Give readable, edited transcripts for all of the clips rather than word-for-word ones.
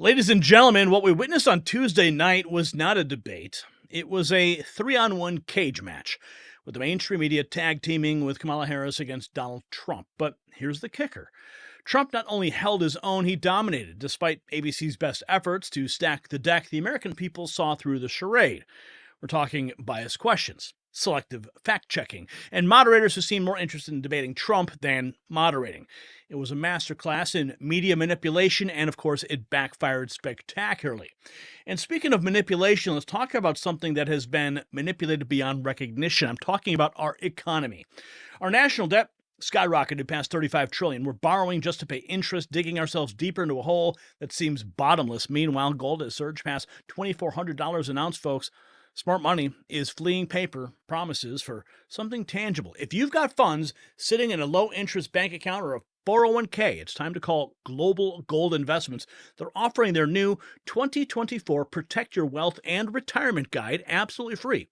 Ladies and gentlemen, what we witnessed on Tuesday night was not a debate. It was a 3-on-1 cage match, with the mainstream media tag teaming with Kamala Harris against Donald Trump. But here's the kicker. Trump not only held his own, he dominated. Despite ABC's best efforts to stack the deck, the American people saw through the charade. We're talking biased questions, selective fact-checking, and moderators who seemed more interested in debating Trump than moderating. It was a masterclass in media manipulation, and of course, it backfired spectacularly. And speaking of manipulation, let's talk about something that has been manipulated beyond recognition. I'm talking about our economy. Our national debt skyrocketed past $35 trillion. We're borrowing just to pay interest, digging ourselves deeper into a hole that seems bottomless. Meanwhile, gold has surged past $2,400 an ounce, folks. Smart money is fleeing paper promises for something tangible. If you've got funds sitting in a low-interest bank account or a 401k, it's time to call Global Gold Investments. They're offering their new 2024 Protect Your Wealth and Retirement Guide absolutely free.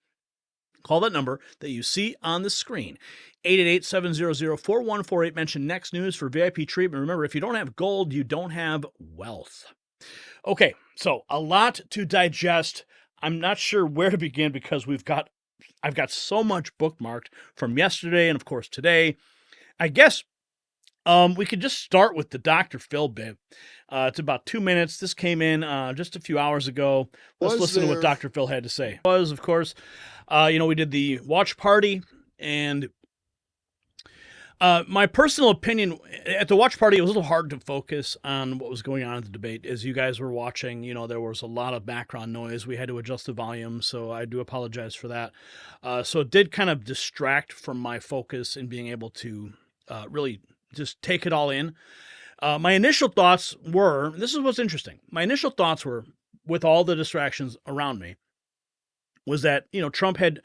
Call that number that you see on the screen, 888-700-4148. Mention Next News for VIP treatment. Remember, if you don't have gold, you don't have wealth. Okay, so a lot to digest. I'm not sure where to begin because I've got so much bookmarked from yesterday and, of course, today. I guess we could just start with the Dr. Phil bit. It's about 2 minutes. This came in just a few hours ago. Let's listen to what Dr. Phil had to say. Of course, we did the watch party, and my personal opinion, at the watch party, it was a little hard to focus on what was going on in the debate. As you guys were watching, there was a lot of background noise. We had to adjust the volume, so I do apologize for that. So it did kind of distract from my focus in being able to really just take it all in. My initial thoughts were, this is what's interesting. My initial thoughts were, with all the distractions around me, was that, Trump had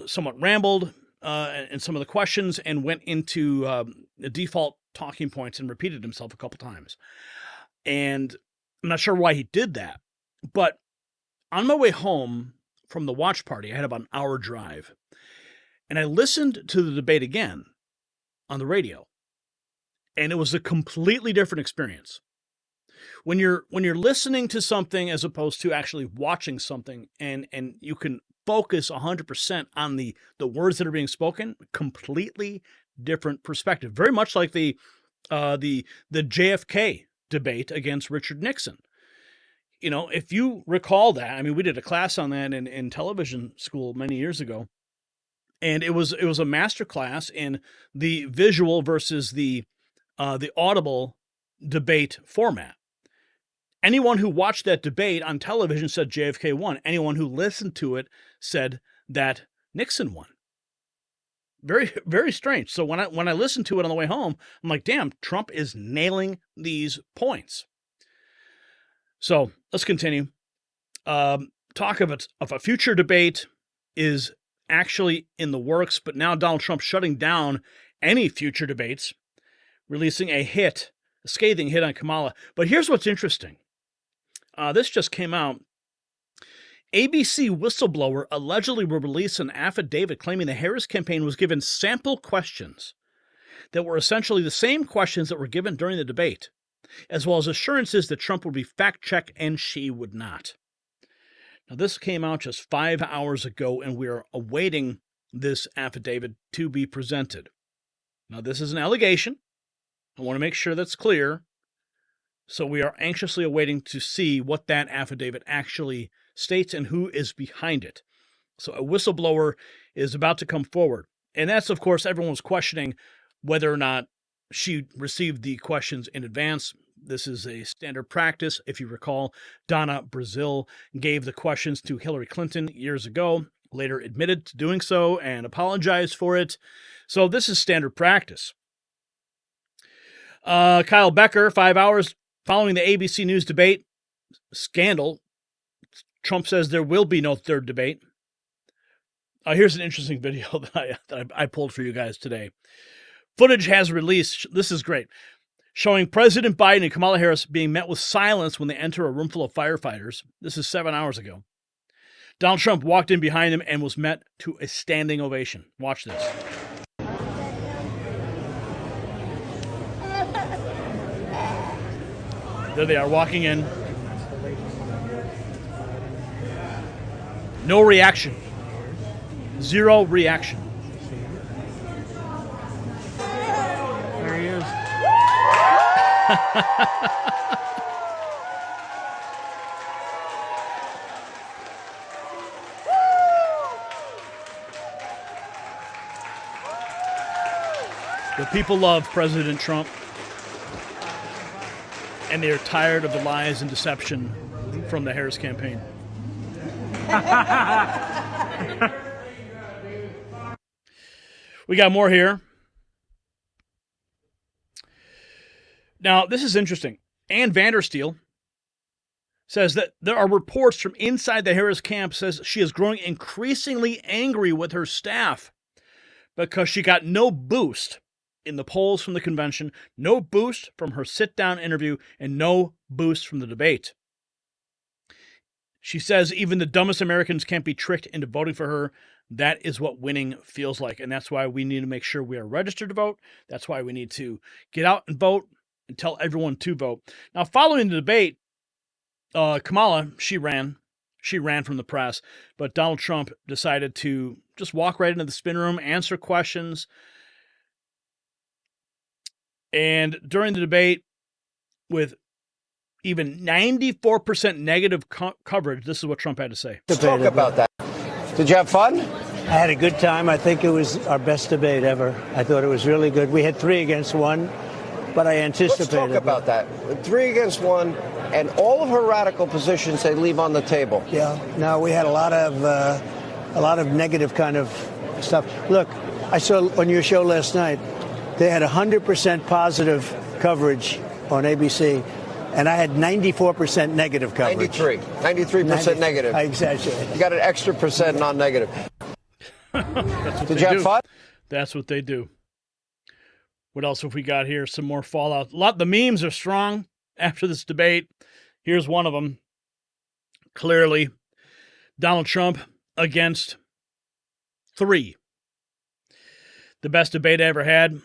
somewhat rambled in some of the questions and went into the default talking points and repeated himself a couple times. And I'm not sure why he did that. But on my way home from the watch party, I had about an hour drive. And I listened to the debate again on the radio. And it was a completely different experience. When you're listening to something as opposed to actually watching something, and you can focus 100% on the words that are being spoken, completely different perspective. Very much like the JFK debate against Richard Nixon. If you recall that, we did a class on that in television school many years ago, and it was a master class in the visual versus the audible debate format. Anyone who watched that debate on television said JFK won. Anyone who listened to it said that Nixon won. Very, very strange. So when I listened to it on the way home, I'm like, damn, Trump is nailing these points. So let's continue. Talk of a future debate is actually in the works, but now Donald Trump shutting down any future debates, releasing a scathing hit on Kamala. But here's what's interesting. This just came out. ABC Whistleblower allegedly will release an affidavit claiming the Harris campaign was given sample questions that were essentially the same questions that were given during the debate, as well as assurances that Trump would be fact-checked and she would not. Now, this came out just 5 hours ago, and we are awaiting this affidavit to be presented. Now, this is an allegation. I want to make sure that's clear. So we are anxiously awaiting to see what that affidavit actually states and who is behind it. So a whistleblower is about to come forward. And that's, of course, everyone's questioning whether or not she received the questions in advance. This is a standard practice. If you recall, Donna Brazile gave the questions to Hillary Clinton years ago, later admitted to doing so and apologized for it. So this is standard practice. Kyle Becker, 5 hours following the ABC News debate scandal. Trump says there will be no third debate. Here's an interesting video that I pulled for you guys today. Footage has released, this is great, showing President Biden and Kamala Harris being met with silence when they enter a room full of firefighters. This is 7 hours ago. Donald Trump walked in behind him and was met to a standing ovation. Watch this. There they are walking in. No reaction. Zero reaction. There he is. The people love President Trump, and they're tired of the lies and deception from the Harris campaign. We got more here. Now, this is interesting. Ann Vandersteel says that there are reports from inside the Harris camp says she is growing increasingly angry with her staff because she got no boost in the polls from the convention, no boost from her sit-down interview, and no boost from the debate. She says even the dumbest Americans can't be tricked into voting for her. That is what winning feels like, and that's why we need to make sure we are registered to vote. That's why we need to get out and vote and tell everyone to vote. Now, following the debate, Kamala, she ran from the press, but Donald Trump decided to just walk right into the spin room, answer questions. And during the debate, with even 94% negative coverage, this is what Trump had to say. Let's talk about that. Did you have fun? I had a good time. I think it was our best debate ever. I thought it was really good. We had 3 against 1, but I anticipated. Let's talk about that. 3 against 1, and all of her radical positions they leave on the table. Yeah. No, we had a lot of negative kind of stuff. Look, I saw on your show last night, they had 100% positive coverage on ABC, and I had 94% negative coverage. 93% negative. I exaggerate. You got an extra percent non-negative. Did you have fun? That's what they do. What else have we got here? Some more fallout. The memes are strong after this debate. Here's one of them. Clearly, Donald Trump against 3. The best debate I ever had.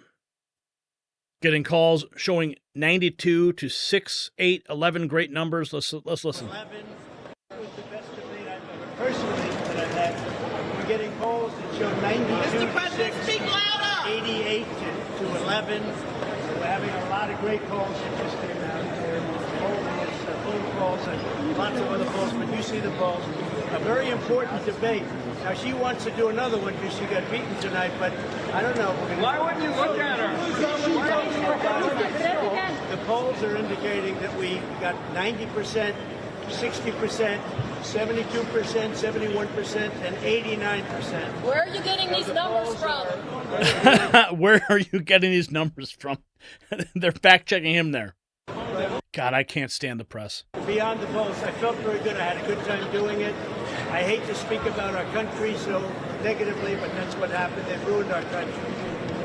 Getting calls showing 92 to 6, 8, 11 great numbers. Let's listen. 11 was the best debate I've ever personally that I've had. We're getting polls that show 92 to 6, 88 to 11. We're having a lot of great polls that just came out. Phone calls and lots of other polls, but you see the polls. A very important debate. Now, she wants to do another one because she got beaten tonight, but I don't know. Why wouldn't you look at her? The polls are indicating that we got 90%, 60%, 72%, 71%, and 89%. Where are you getting these numbers from? Where are you getting these numbers from? They're fact-checking him there. God, I can't stand the press. Beyond the polls, I felt very good. I had a good time doing it. I hate to speak about our country so negatively, but that's what happened. They ruined our country.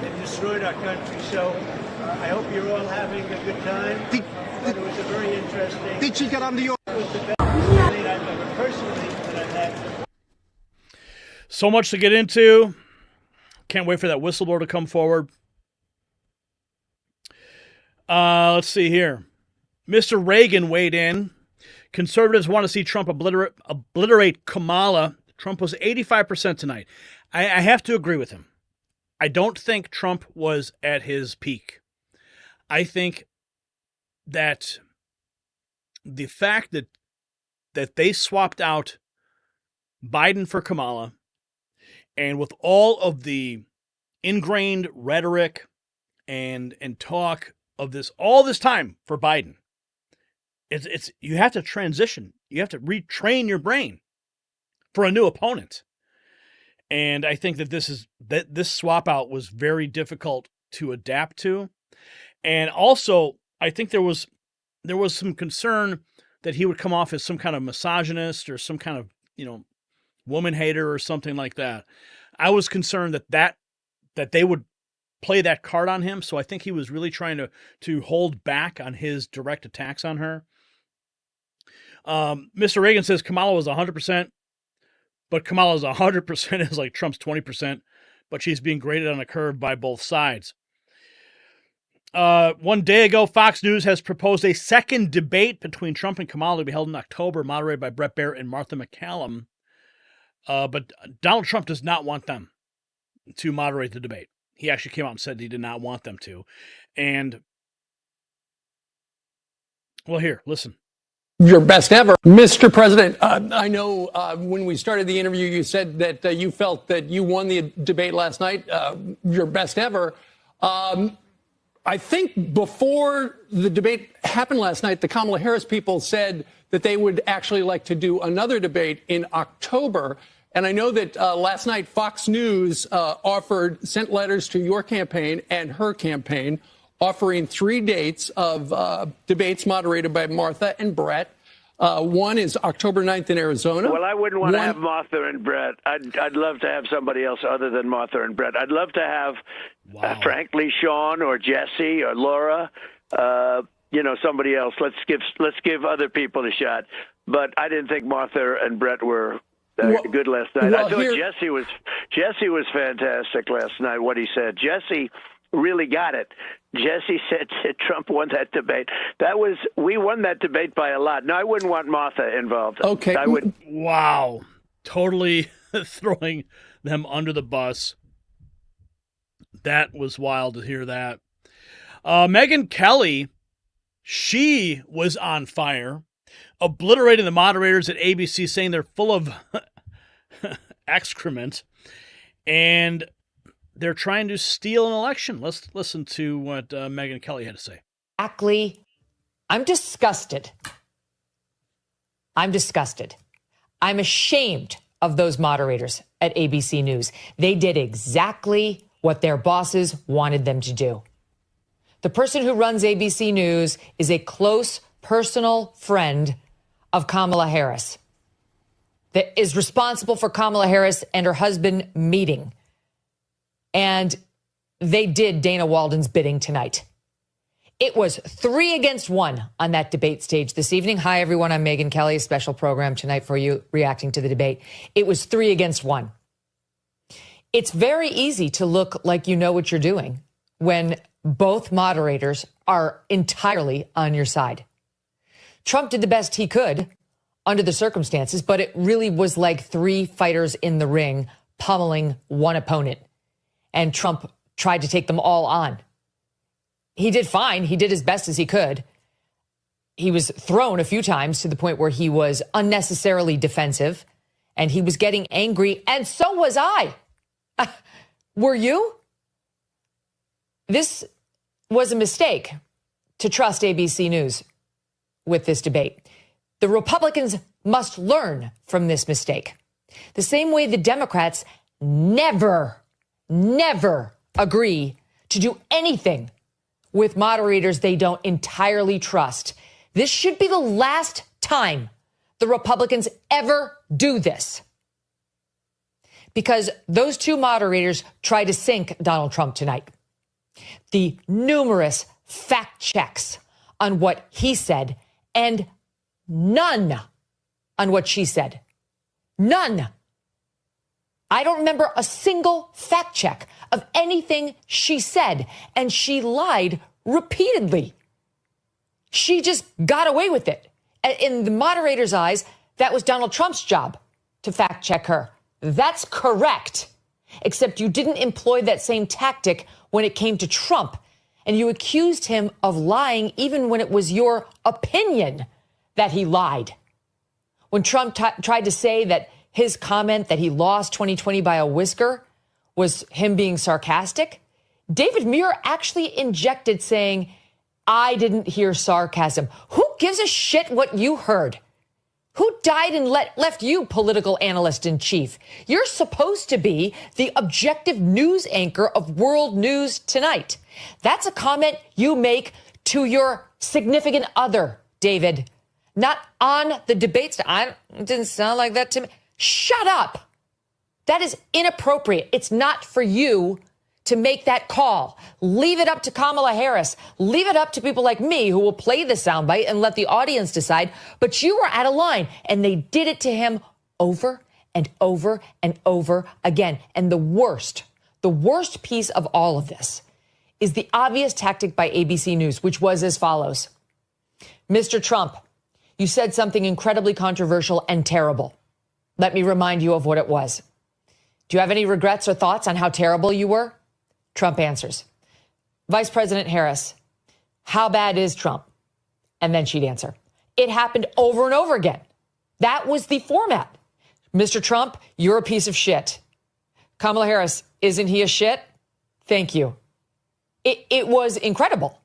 They destroyed our country. So I hope you're all having a good time. But it was a very interesting. Did she get under your? It was the best debate I've ever personally that I've had. So much to get into. Can't wait for that whistleblower to come forward. Let's see here. Mr. Reagan weighed in. Conservatives want to see Trump obliterate Kamala. Trump was 85% tonight. I have to agree with him. I don't think Trump was at his peak. I think that the fact that they swapped out Biden for Kamala, and with all of the ingrained rhetoric and talk of this all this time for Biden, it's you have to transition. You have to retrain your brain for a new opponent. And I think that this swap out was very difficult to adapt to. And also, I think there was some concern that he would come off as some kind of misogynist or some kind of, woman hater or something like that. I was concerned that they would play that card on him. So I think he was really trying to hold back on his direct attacks on her. Mr. Reagan says Kamala was 100%, but Kamala's 100% is like Trump's 20%, but she's being graded on a curve by both sides. 1 day ago, Fox News has proposed a second debate between Trump and Kamala to be held in October, moderated by Bret Baier and Martha McCallum. But Donald Trump does not want them to moderate the debate. He actually came out and said he did not want them to. And, well, here, listen. Your best ever. Mr. President, I know when we started the interview, you said that you felt that you won the debate last night, your best ever. I think before the debate happened last night, the Kamala Harris people said that they would actually like to do another debate in October. And I know that last night Fox News sent letters to your campaign and her campaign offering 3 dates of debates moderated by Martha and Brett. One is October 9th in Arizona. Well, I wouldn't want to have Martha and Brett. I'd love to have somebody else other than Martha and Brett. I'd love to have, frankly, Sean or Jesse or Laura, somebody else. Let's give other people a shot. But I didn't think Martha and Brett were good last night. I thought Jesse was fantastic last night, what he said. Jesse really got it. Jesse said Trump won that debate. We won that debate by a lot. No, I wouldn't want Martha involved. Okay. I would. Wow. Totally throwing them under the bus. That was wild to hear that. Megyn Kelly, she was on fire, obliterating the moderators at ABC, saying they're full of excrement. And they're trying to steal an election. Let's listen to what Megyn Kelly had to say. Exactly. I'm disgusted. I'm ashamed of those moderators at ABC News. They did exactly what their bosses wanted them to do. The person who runs ABC News is a close personal friend of Kamala Harris that is responsible for Kamala Harris and her husband meeting. And they did Dana Walden's bidding tonight. It was 3 against 1 on that debate stage this evening. Hi, everyone. I'm Megyn Kelly, a special program tonight for you reacting to the debate. It was 3 against 1. It's very easy to look like you know what you're doing when both moderators are entirely on your side. Trump did the best he could under the circumstances, but it really was like 3 fighters in the ring pummeling one opponent. And Trump tried to take them all on. He did fine. He did as best as he could. He was thrown a few times to the point where he was unnecessarily defensive and he was getting angry. And so was I. Were you? This was a mistake to trust ABC News with this debate. The Republicans must learn from this mistake. The same way the Democrats never agree to do anything with moderators they don't entirely trust. This should be the last time the Republicans ever do this. Because those 2 moderators tried to sink Donald Trump tonight. The numerous fact checks on what he said and none on what she said. None. I don't remember a single fact check of anything she said, and she lied repeatedly. She just got away with it. In the moderator's eyes, that was Donald Trump's job to fact check her. That's correct. Except you didn't employ that same tactic when it came to Trump, and you accused him of lying even when it was your opinion that he lied. When Trump tried to say that his comment that he lost 2020 by a whisker was him being sarcastic, David Muir actually injected saying, I didn't hear sarcasm. Who gives a shit what you heard? Who died and left you political analyst in chief? You're supposed to be the objective news anchor of World News Tonight. That's a comment you make to your significant other, David. Not on the debates. It didn't sound like that to me. Shut up. That is inappropriate. It's not for you to make that call. Leave it up to Kamala Harris. Leave it up to people like me who will play the soundbite and let the audience decide. But you were out of line, and they did it to him over and over and over again. And the worst piece of all of this is the obvious tactic by ABC News, which was as follows. Mr. Trump, you said something incredibly controversial and terrible. Let me remind you of what it was. Do you have any regrets or thoughts on how terrible you were? Trump answers. Vice President Harris, how bad is Trump? And then she'd answer. It happened over and over again. That was the format. Mr. Trump, you're a piece of shit. Kamala Harris, isn't he a shit? Thank you. It was incredible.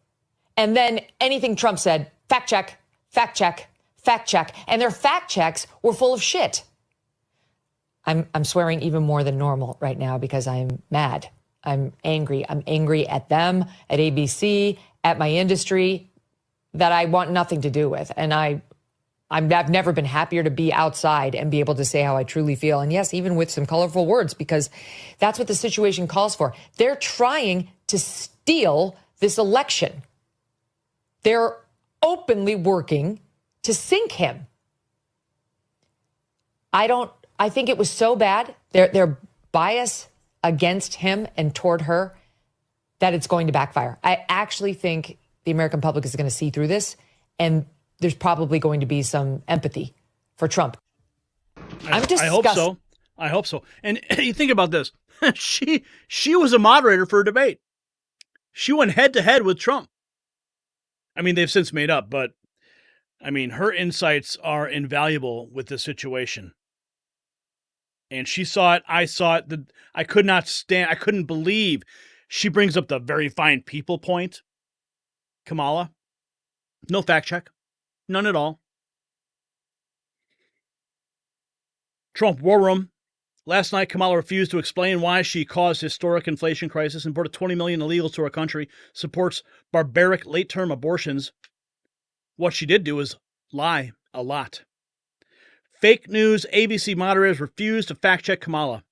And then anything Trump said, fact check, fact check, fact check. And their fact checks were full of shit. I'm swearing even more than normal right now because I'm mad. I'm angry. I'm angry at them, at ABC, at my industry that I want nothing to do with. And I've never been happier to be outside and be able to say how I truly feel. And yes, even with some colorful words, because that's what the situation calls for. They're trying to steal this election. They're openly working to sink him. I think it was so bad, their bias against him and toward her, that it's going to backfire. I actually think the American public is going to see through this, and there's probably going to be some empathy for Trump. I'm disgusted. I hope so. And you think about this. She was a moderator for a debate. She went head to head with Trump. I mean, they've since made up, but I mean, her insights are invaluable with this situation. And she saw it. I saw it. I couldn't believe she brings up the very fine people point. Kamala. No fact check. None at all. Trump War Room. Last night, Kamala refused to explain why she caused historic inflation crisis, imported 20 million illegals to our country, supports barbaric late-term abortions. What she did do is lie a lot. Fake news ABC moderators refused to fact-check Kamala.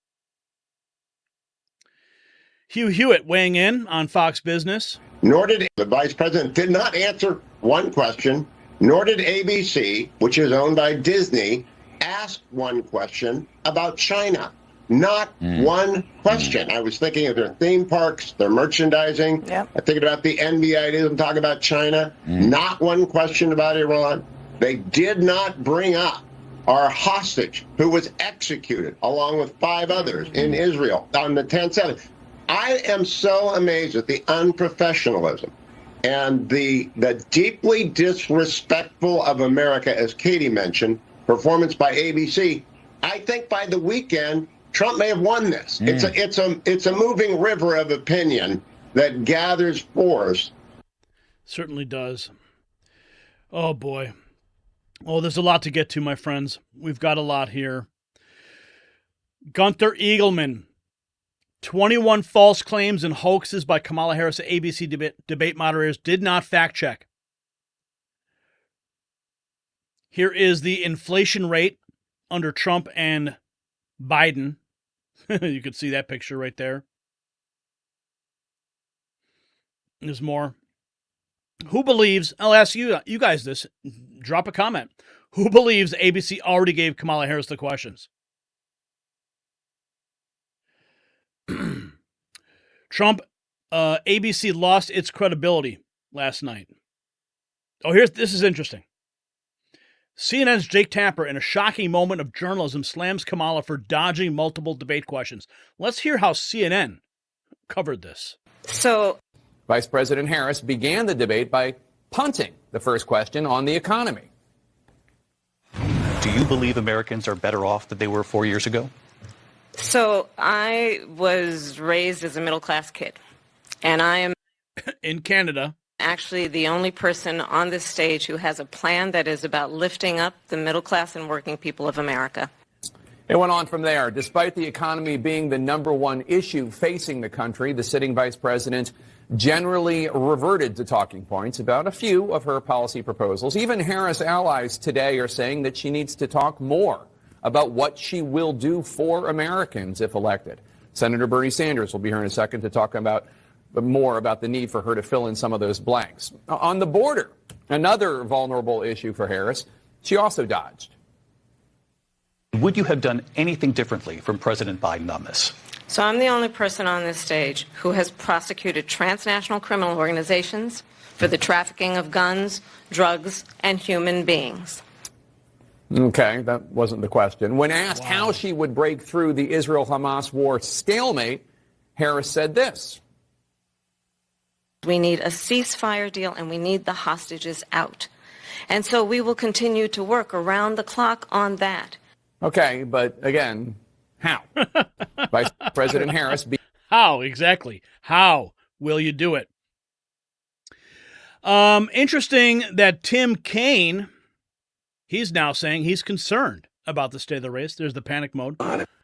Hugh Hewitt weighing in on Fox Business. Nor did the vice president did not answer one question, nor did ABC, which is owned by Disney, ask one question about China. Not one question. I was thinking of their theme parks, their merchandising. Yep. I'm thinking about the NBA. Didn't talk about China. Not one question about Iran. They did not bring up our hostage who was executed along with 5 others in Israel on the 10/7. I am so amazed at the unprofessionalism and the deeply disrespectful of America, as Katie mentioned, performance by ABC. I think by the weekend, Trump may have won this. It's a moving river of opinion that gathers force. Certainly does. Oh boy. Oh, there's a lot to get to, my friends. We've got a lot here. Gunther Eagleman. 21 false claims and hoaxes by Kamala Harris ABC debate moderators did not fact check. Here is the inflation rate under Trump and Biden. You could see that picture right there. There's more. Who believes, I'll ask you guys this, drop a comment. Who believes ABC already gave Kamala Harris the questions? Trump, ABC lost its credibility last night. Oh, this is interesting. CNN's Jake Tapper, in a shocking moment of journalism, slams Kamala for dodging multiple debate questions. Let's hear how CNN covered this. Vice President Harris began the debate by punting the first question on the economy. Do you believe Americans are better off than they were 4 years ago? So I was raised as a middle-class kid, and I am in Canada actually the only person on this stage who has a plan that is about lifting up the middle class and working people of America. It went on from there. Despite the economy being the #1 issue facing the country, the sitting vice president generally reverted to talking points about a few of her policy proposals. Even Harris allies today are saying that she needs to talk more about what she will do for Americans if elected. Senator Bernie Sanders will be here in a second to talk about more about the need for her to fill in some of those blanks. On the border, another vulnerable issue for Harris, she also dodged. Would you have done anything differently from President Biden on this? So I'm the only person on this stage who has prosecuted transnational criminal organizations for the trafficking of guns, drugs, and human beings. Okay, that wasn't the question. When asked how she would break through the Israel-Hamas war stalemate, Harris said this. We need a ceasefire deal, and we need the hostages out. And so we will continue to work around the clock on that. Okay, but again, how? Vice President Harris. How, exactly? How will you do it? Interesting that Tim Kaine, he's now saying he's concerned about the state of the race. There's the panic mode.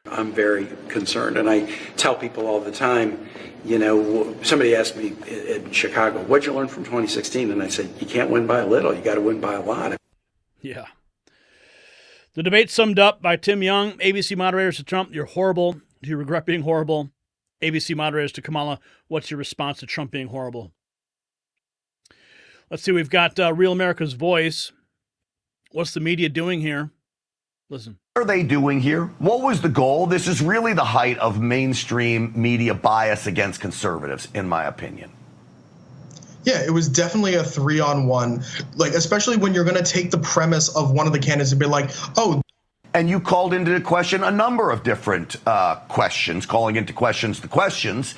I'm very concerned, and I tell people all the time, you know, somebody asked me in Chicago, what'd you learn from 2016? And I said, you can't win by a little, you got to win by a lot. Yeah. The debate summed up by Tim Young, ABC moderators to Trump, you're horrible. Do you regret being horrible? ABC moderators to Kamala, what's your response to Trump being horrible? Let's see, we've got Real America's Voice. What's the media doing here? Listen. What are they doing here? What was the goal? This is really the height of mainstream media bias against conservatives, in my opinion. Yeah, it was definitely a 3-on-1, like, especially when you're going to take the premise of one of the candidates and be like, oh. And you called into question a number of different questions, calling into questions the questions.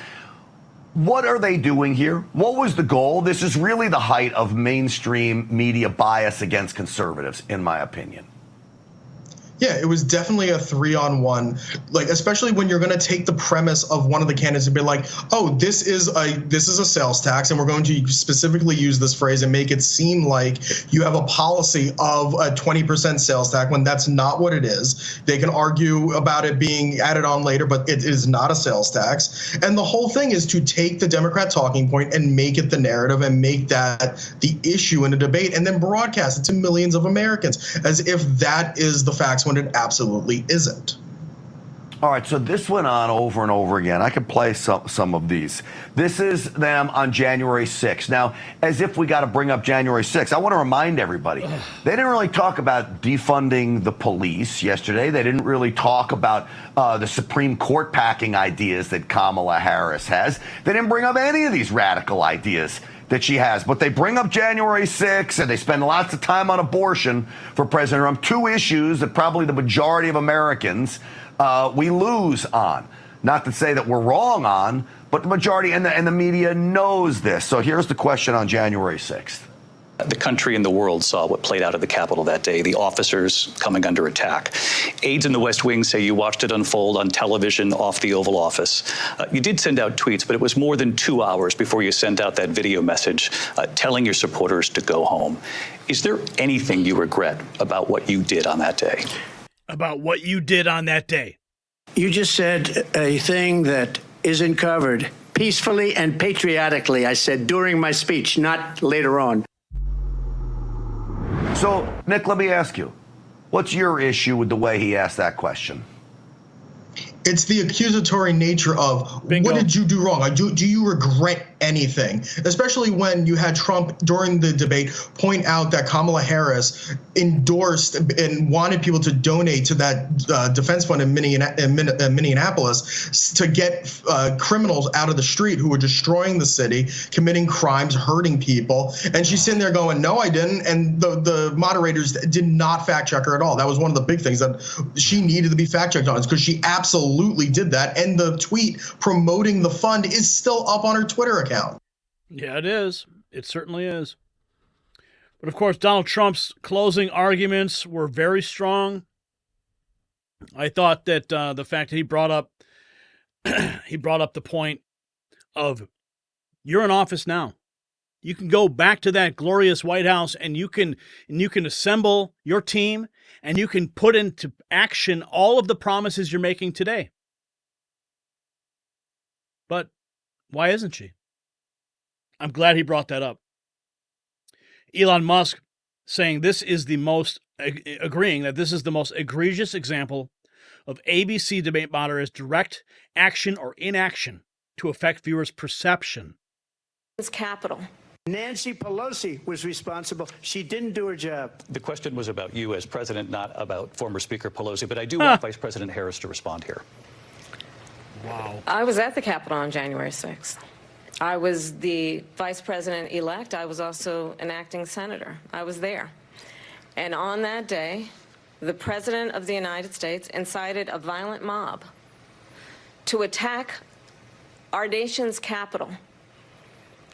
What are they doing here? What was the goal? This is really the height of mainstream media bias against conservatives, in my opinion. Yeah, it was definitely a 3-on-1, like, especially when you're going to take the premise of one of the candidates and be like, oh, this is a sales tax, and we're going to specifically use this phrase and make it seem like you have a policy of a 20% sales tax when that's not what it is. They can argue about it being added on later, but it is not a sales tax. And the whole thing is to take the Democrat talking point and make it the narrative and make that the issue in a debate and then broadcast it to millions of Americans as if that is the facts when it absolutely isn't. All right, so this went on over and over again. I could play some of these. This is them on January 6th. Now, as if we got to bring up January 6th, I want to remind everybody, they didn't really talk about defunding the police yesterday. They didn't really talk about the Supreme Court packing ideas that Kamala Harris has. They didn't bring up any of these radical ideas that she has, but they bring up January 6th and they spend lots of time on abortion for President Trump, two issues that probably the majority of Americans we lose on. Not to say that we're wrong on, but the majority and the media knows this. So here's the question on January 6th. The country and the world saw what played out at the Capitol that day, the officers coming under attack. Aides in the West Wing say you watched it unfold on television off the Oval Office. You did send out tweets, but it was more than 2 hours before you sent out that video message telling your supporters to go home. Is there anything you regret about what you did on that day? About what you did on that day? You just said a thing that isn't covered. Peacefully and patriotically, I said during my speech, not later on. So, Nick, let me ask you, what's your issue with the way he asked that question? It's the accusatory nature of, Bingo. What did you do wrong? Do you regret anything? Especially when you had Trump during the debate point out that Kamala Harris endorsed and wanted people to donate to that defense fund in Minneapolis to get criminals out of the street who were destroying the city, committing crimes, hurting people. And she's sitting there going, no, I didn't. And the moderators did not fact check her at all. That was one of the big things that she needed to be fact checked on, because she absolutely did that. And the tweet promoting the fund is still up on her Twitter account. Yeah, it is. It certainly is. But of course, Donald Trump's closing arguments were very strong. I thought that the fact that he brought up the point of, you're in office now. You can go back to that glorious White House and you can assemble your team and you can put into action all of the promises you're making today. But why isn't she? I'm glad he brought that up. Elon Musk saying agreeing that this is the most egregious example of ABC debate moderators' direct action or inaction to affect viewers' perception. It's capital. Nancy Pelosi was responsible. She didn't do her job. The question was about you as president, not about former Speaker Pelosi, but I do want Vice President Harris to respond here. Wow. I was at the Capitol on January 6th. I was the vice president-elect. I was also an acting senator. I was there. And on that day, the President of the United States incited a violent mob to attack our nation's capital,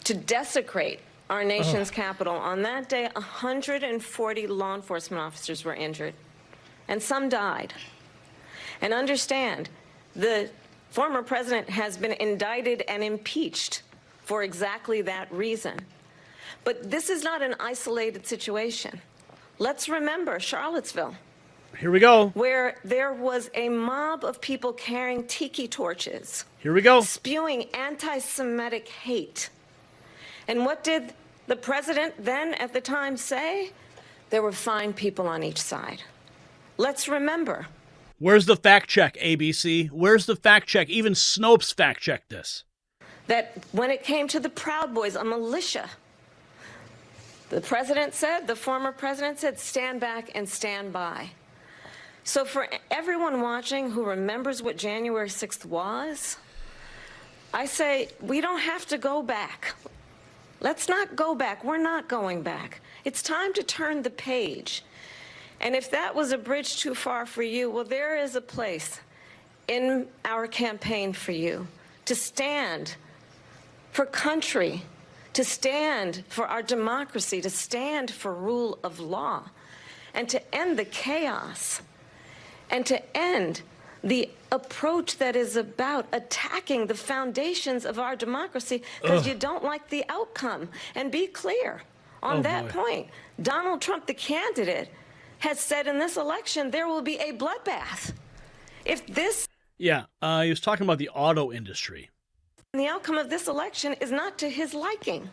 to desecrate our nation's capital. On that day, 140 law enforcement officers were injured, and some died. And understand, the former president has been indicted and impeached for exactly that reason. But this is not an isolated situation. Let's remember Charlottesville. Here we go. Where there was a mob of people carrying tiki torches. Here we go. Spewing anti-Semitic hate. And what did the president then at the time say? There were fine people on each side. Let's remember. Where's the fact check, ABC? Where's the fact check? Even Snopes fact checked this. That when it came to the Proud Boys, a militia, the president said, the former president said, stand back and stand by. So for everyone watching who remembers what January 6th was, I say we don't have to go back. Let's not go back. We're not going back. It's time to turn the page. And if that was a bridge too far for you, well, there is a place in our campaign for you to stand for country, to stand for our democracy, to stand for rule of law, and to end the chaos, and to end the approach that is about attacking the foundations of our democracy because you don't like the outcome. And be clear on that point. Donald Trump, the candidate, has said in this election there will be a bloodbath. If this... Yeah, he was talking about the auto industry. The outcome of this election is not to his liking.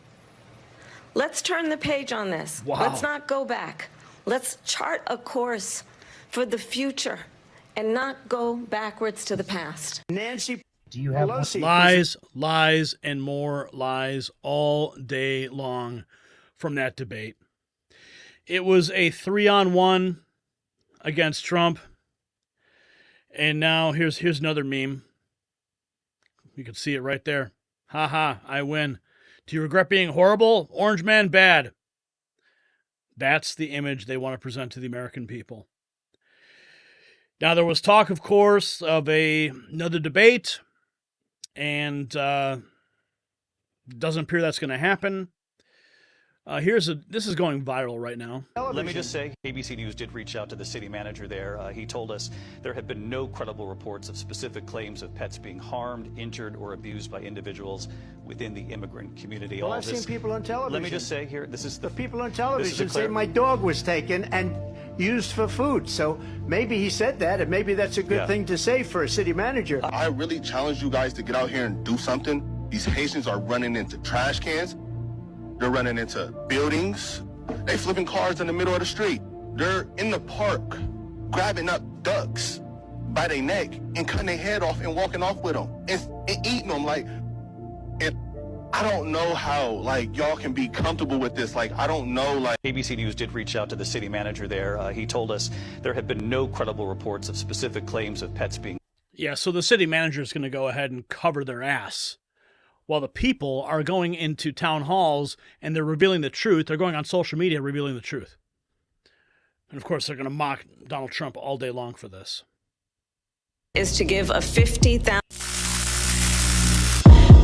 Let's turn the page on this. Wow. Let's not go back. Let's chart a course for the future and not go backwards to the past. Nancy, do you have lies, lies, and more lies all day long from that debate? It was a 3-on-1 against Trump. And now here's another meme. You can see it right there. Ha ha, I win. Do you regret being horrible? Orange man bad. That's the image they want to present to the American people. Now, there was talk, of course, of another debate, and doesn't appear that's going to happen. This is going viral right now. Let me just say, ABC News did reach out to the city manager there. He told us there have been no credible reports of specific claims of pets being harmed, injured, or abused by individuals within the immigrant community. Well, I've seen people on television. Let me just say here, this is the people on television say my dog was taken and used for food. So maybe he said that, and maybe that's a good thing to say for a city manager. I really challenge you guys to get out here and do something. These Haitians are running into trash cans. They're running into buildings. They flipping cars in the middle of the street. They're in the park grabbing up ducks by their neck and cutting their head off and walking off with them and eating them. And I don't know how, y'all can be comfortable with this. I don't know, ABC News did reach out to the city manager there. He told us there have been no credible reports of specific claims of pets being... Yeah, so the city manager is going to go ahead and cover their ass while the people are going into town halls and they're revealing the truth. They're going on social media revealing the truth. And, of course, they're going to mock Donald Trump all day long for this. Is to give a $50,000...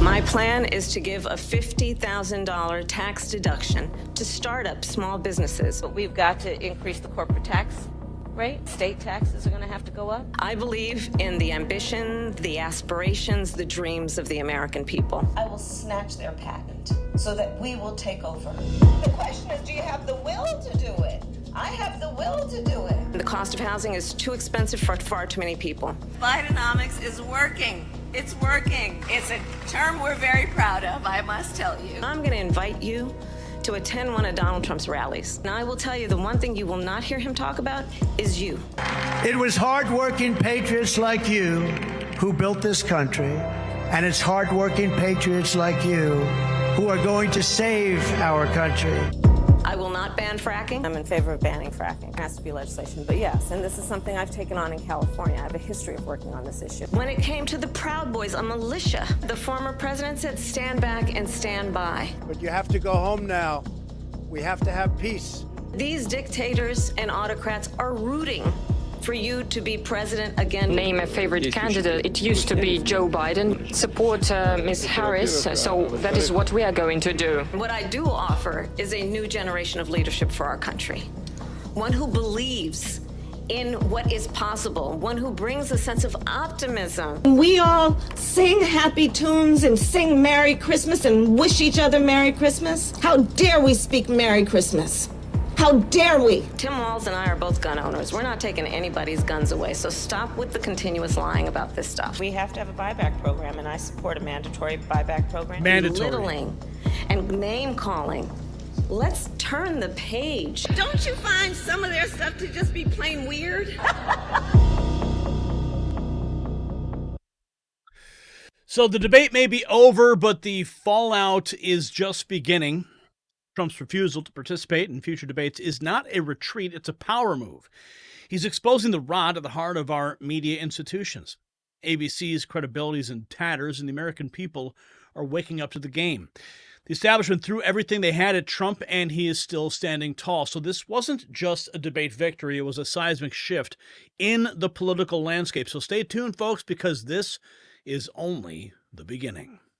My plan is to give a $50,000 tax deduction to startup small businesses. But we've got to increase the corporate tax rate. State taxes are going to have to go up. I believe in the ambition, the aspirations, the dreams of the American people. I will snatch their patent so that we will take over. The question is, do you have the will to do it? I have the will to do it. The cost of housing is too expensive for far too many people. Bidenomics is working. It's working. It's a term we're very proud of, I must tell you. I'm going to invite you to attend one of Donald Trump's rallies. Now, I will tell you the one thing you will not hear him talk about is you. It was hardworking patriots like you who built this country, and it's hardworking patriots like you who are going to save our country. I will not ban fracking. I'm in favor of banning fracking. It has to be legislation, but yes, and this is something I've taken on in California. I have a history of working on this issue. When it came to the Proud Boys, a militia, the former president said, stand back and stand by. But you have to go home now. We have to have peace. These dictators and autocrats are rooting for you to be president again. Name a favorite candidate. It used to be Joe Biden. Support Ms. Harris. So that is what we are going to do. What I do offer is a new generation of leadership for our country. One who believes in what is possible, one who brings a sense of optimism. We all sing happy tunes and sing Merry Christmas and wish each other Merry Christmas. How dare we speak Merry Christmas? How dare we? Tim Walz and I are both gun owners. We're not taking anybody's guns away, so stop with the continuous lying about this stuff. We have to have a buyback program, and I support a mandatory buyback program. Mandatory. Belittling and name calling. Let's turn the page. Don't you find some of their stuff to just be plain weird? So the debate may be over, but the fallout is just beginning. Trump's refusal to participate in future debates is not a retreat, it's a power move. He's exposing the rot at the heart of our media institutions. ABC's credibility is in tatters, and the American people are waking up to the game. The establishment threw everything they had at Trump, and he is still standing tall. So this wasn't just a debate victory, it was a seismic shift in the political landscape. So stay tuned, folks, because this is only the beginning.